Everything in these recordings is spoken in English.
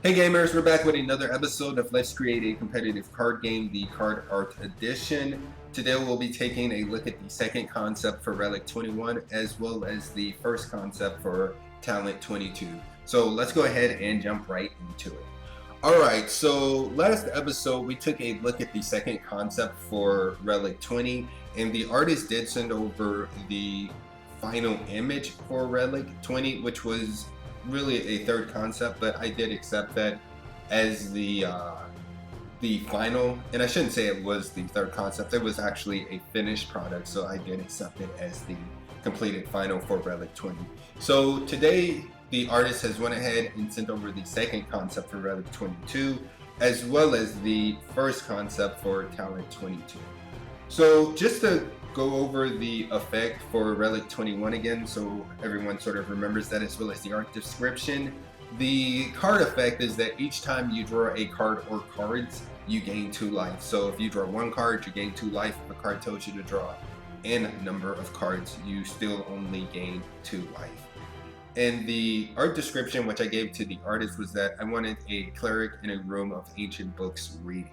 Hey gamers, we're back with another episode of Let's Create a Competitive Card Game, the Card Art Edition. Today we'll be taking a look at the second concept for Relic 21 as well as the first concept for Talent 22. So let's go ahead and jump right into it. Alright, so last episode we took a look at the second concept for Relic 20 and the artist did send over the final image for Relic 20, which was really a third concept, but I did accept that as the final, and I shouldn't say it was the third concept, it was actually a finished product, so I did accept it as the completed final for Relic 20. So today the artist has went ahead and sent over the second concept for Relic 22 as well as the first concept for Talent 22. So just to go over the effect for Relic 21 again so everyone sort of remembers that, as well as the art description. The card effect is that each time you draw a card or cards, you gain 2 life. So if you draw 1 card, you gain 2 life. If a card tells you to draw n number of cards, you still only gain 2 life. And the art description which I gave to the artist was that I wanted a cleric in a room of ancient books reading.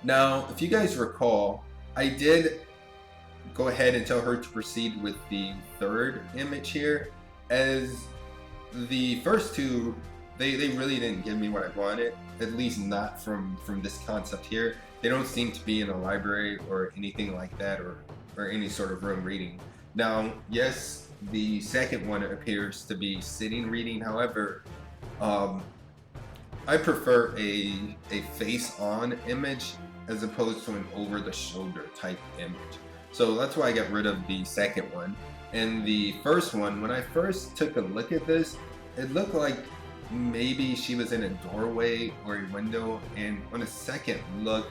Now, if you guys recall, I did go ahead and tell her to proceed with the third image here, as the first two, they really didn't give me what I wanted, at least not from this concept here. They don't seem to be in a library or anything like that, or any sort of room reading. Now, yes, the second one appears to be sitting reading, however, I prefer a face-on image as opposed to an over-the-shoulder type image. So that's why I got rid of the second one. And the first one, when I first took a look at this, it looked like maybe she was in a doorway or a window, and on a second look,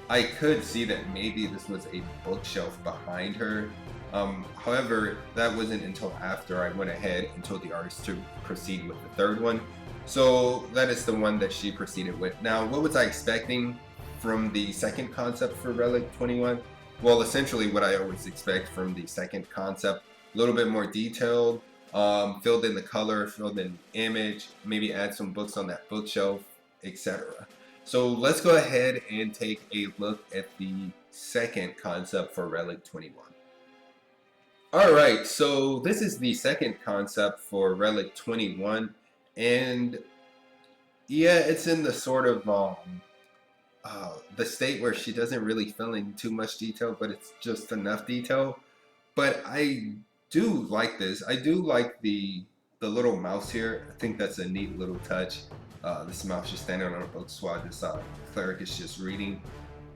I could see that maybe this was a bookshelf behind her. However, that wasn't until after I went ahead and told the artist to proceed with the third one. So that is the one that she proceeded with. Now, what was I expecting from the second concept for Relic 21? Well, essentially what I always expect from the second concept, a little bit more detailed, filled in the color, filled in image, maybe add some books on that bookshelf, etc. So let's go ahead and take a look at the second concept for Relic 21. Alright, so this is the second concept for Relic 21, and yeah, it's in the sort of the state where she doesn't really fill in too much detail, but it's just enough detail. But I do like this. I do like the little mouse here. I think that's a neat little touch. This mouse just standing on a book while this cleric is just reading.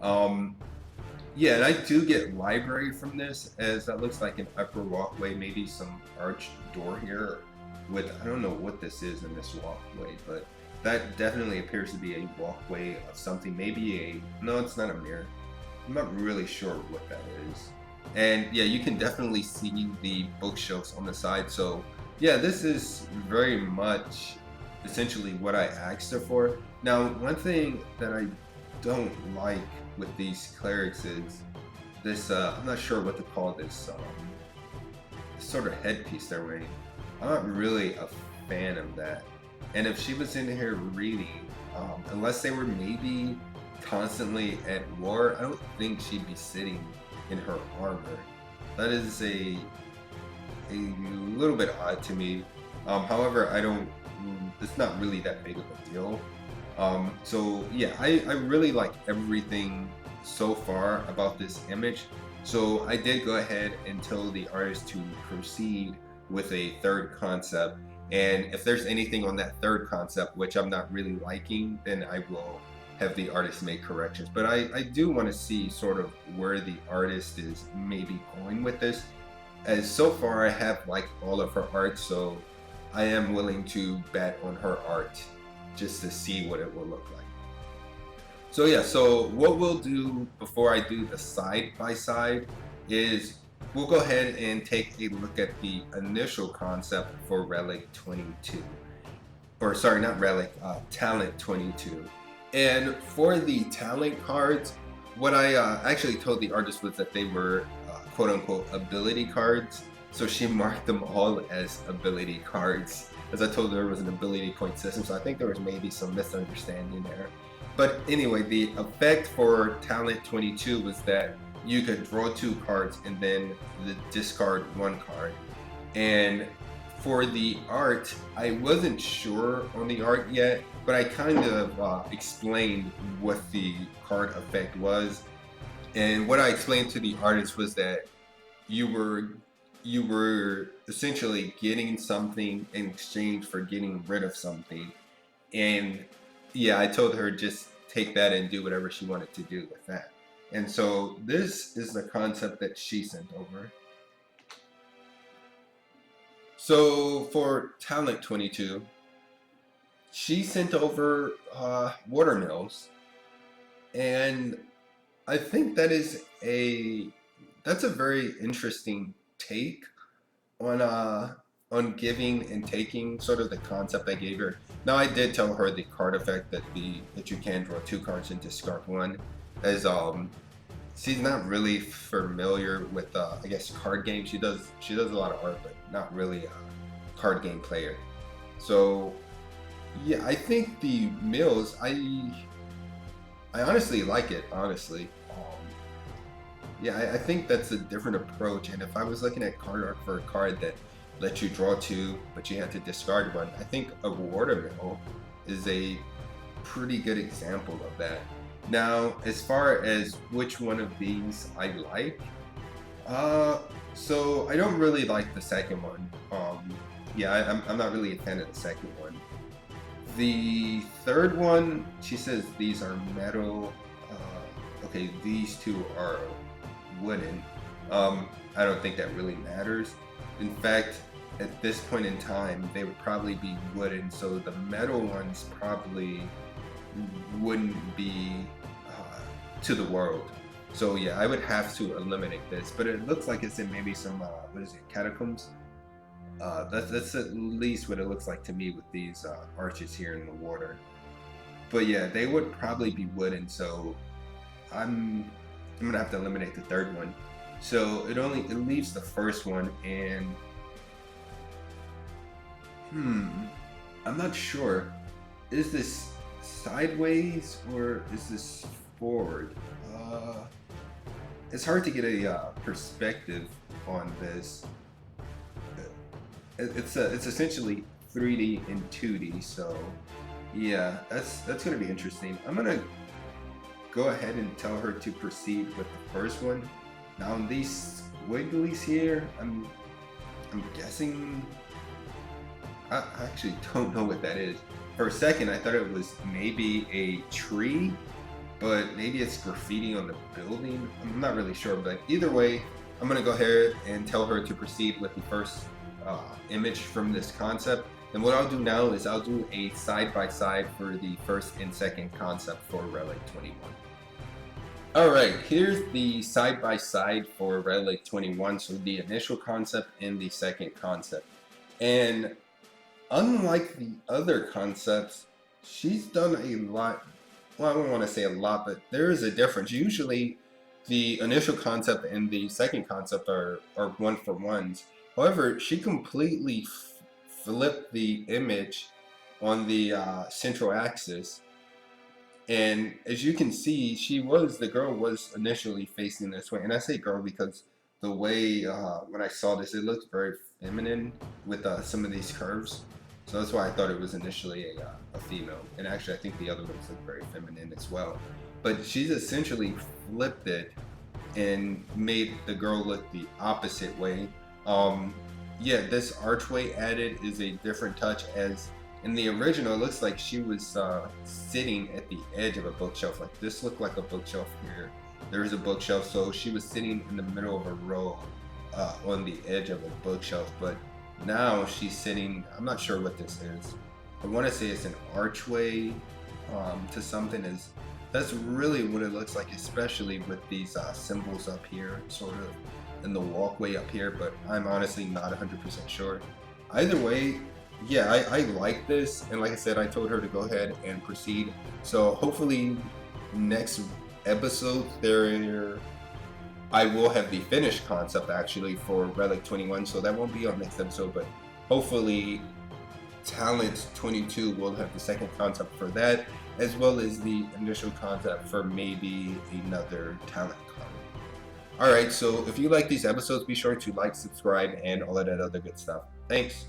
Yeah, and I do get library from this, as that looks like an upper walkway, maybe some arched door here with, I don't know what this is in this walkway, but that definitely appears to be a walkway of something. Maybe no, it's not a mirror. I'm not really sure what that is. And yeah, you can definitely see the bookshelves on the side. So yeah, this is very much essentially what I asked her for. Now, one thing that I don't like with these clerics is this, I'm not sure what to call this, sort of headpiece they're wearing. I'm not really a fan of that. And if she was in here reading, unless they were maybe constantly at war, I don't think she'd be sitting in her armor. That is a little bit odd to me. However, it's not really that big of a deal. So yeah, I really like everything so far about this image. So I did go ahead and tell the artist to proceed with a third concept. And if there's anything on that third concept which I'm not really liking, then I will have the artist make corrections. But I do want to see sort of where the artist is maybe going with this, as so far I have liked all of her art, so I am willing to bet on her art just to see what it will look like. So yeah, so what we'll do before I do the side-by-side is we'll go ahead and take a look at the initial concept for Relic 22. Or sorry, not Relic, Talent 22. And for the talent cards, what I actually told the artist was that they were quote-unquote ability cards. So she marked them all as ability cards. as I told her, there was an ability point system, so I think there was maybe some misunderstanding there. But anyway, the effect for Talent 22 was that you could draw 2 cards and then discard 1 card. And for the art, I wasn't sure on the art yet, but I kind of explained what the card effect was. And what I explained to the artist was that you were essentially getting something in exchange for getting rid of something. And yeah, I told her just take that and do whatever she wanted to do with that. And so this is the concept that she sent over. So for Talent 22, she sent over watermills, and I think that's a very interesting take on giving and taking, sort of the concept I gave her. Now I did tell her the card effect that you can draw 2 cards and discard 1, as she's not really familiar with I guess card games. She does a lot of art, but not really a card game player. So yeah, I think the mills, I honestly like it, honestly. Yeah, I think that's a different approach, and if I was looking at card art for a card that lets you draw 2 but you have to discard 1, I think a watermill is a pretty good example of that. Now, as far as which one of these I like, so I don't really like the second one. Yeah, I'm not really a fan of the second one. The third one, she says these are metal. Okay, these 2 are wooden. I don't think that really matters. In fact, at this point in time, they would probably be wooden, so the metal ones probably wouldn't be to the world. So yeah, I would have to eliminate this, but it looks like it's in maybe some what is it, catacombs? That's at least what it looks like to me with these arches here in the water. But yeah, they would probably be wooden, so I'm gonna have to eliminate the third one. So it leaves the first one, and I'm not sure. Is this sideways or is this forward? It's hard to get a perspective on this. It's essentially 3D and 2D, so yeah, that's gonna be interesting. I'm gonna go ahead and tell her to proceed with the first one. Now on these squigglies here, I'm guessing, I actually don't know what that is. For a second I thought it was maybe a tree, but maybe it's graffiti on the building. I'm not really sure, but either way, I'm gonna go ahead and tell her to proceed with the first image from this concept. And what I'll do now is I'll do a side-by-side for the first and second concept for Relic 21. Alright, here's the side-by-side for Relic 21, so the initial concept and the second concept. And unlike the other concepts, she's done a lot. Well, I don't want to say a lot, but there is a difference. Usually the initial concept and the second concept are one-for-ones. However, she completely flipped the image on the central axis. And as you can see, the girl was initially facing this way. And I say girl because the way, when I saw this, it looked very feminine with some of these curves. So that's why I thought it was initially a female. And actually, I think the other ones look very feminine as well. But she's essentially flipped it and made the girl look the opposite way. Yeah, this archway added is a different touch, as in the original it looks like she was sitting at the edge of a bookshelf. Like this looked like a bookshelf here. There's a bookshelf, so she was sitting in the middle of a row on the edge of a bookshelf, but now she's sitting, I'm not sure what this is. I want to say it's an archway to something. That's really what it looks like, especially with these symbols up here, sort of, and the walkway up here, but I'm honestly not 100% sure. Either way, yeah, I like this, and like I said, I told her to go ahead and proceed. So hopefully next episode I will have the finished concept actually for Relic 21, so that won't be on next episode, but hopefully Talent 22 will have the second concept for that, as well as the initial concept for maybe another talent card. Alright, so if you like these episodes, be sure to like, subscribe, and all of that other good stuff. Thanks.